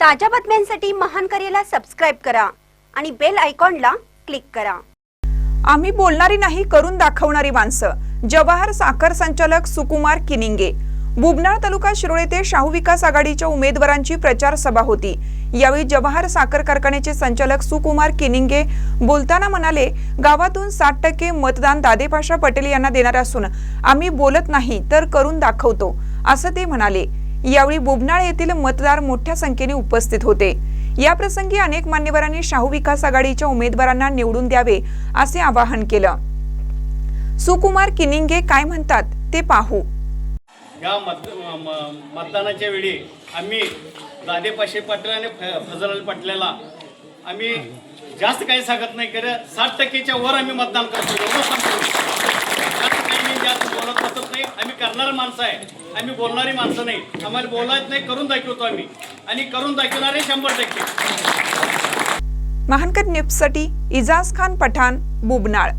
ताज्या बातम्यांसाठी महान करेला सबस्क्राइब करा आणि बेल आयकॉनला क्लिक करा। आम्ही बोलणारी नाही, करून दाखवणारी माणसं। जवाहर साखर संचालक सुकुमार किनिंगे। बुबनाळ तालुका शिरोळ येथे शाहू विकास आघाडीच्या उमेदवारांची प्रचार सभा होती। यावेळी जवाहर साखर कारखान्याचे संचालक सुकुमार किनिंगे बोलताना म्हणाले, गावातून 60% मतदान दादेपाशा पटेल यांना देणार असून आम्ही बोलत नाही तर करून दाखवतो असं ते म्हणाले। यावेळी बुबनाळ येथील मतदार मोठ्या संख्येने उपस्थित होते। या प्रसंगी अनेक मान्यवरांनी शाहू विकास आघाडीच्या उमेदवारांना निवडून द्यावे असे आवाहन केलं। सुकुमार किनिंगे काय म्हणतात ते पाहू। या मतदानाच्या वेळी आम्ही दादेपाशे पाटील आणि फजल अली पाटलाला आम्ही जास्त काही सांगत नाही, कारण 60%च्या वर आम्ही मतदान करतो एवढं सांगतो। जास्त बोलत बसत नाही, आम्ही करणारी माणसं आहे, आम्ही बोलणारी माणसं नाही। आम्हाला बोलायच नाही, करून दाखवतो आम्ही आणि करून दाखवणारे 100%। महानकर न्यूजसाठी इजाज खान पठाण, बुबनाळ।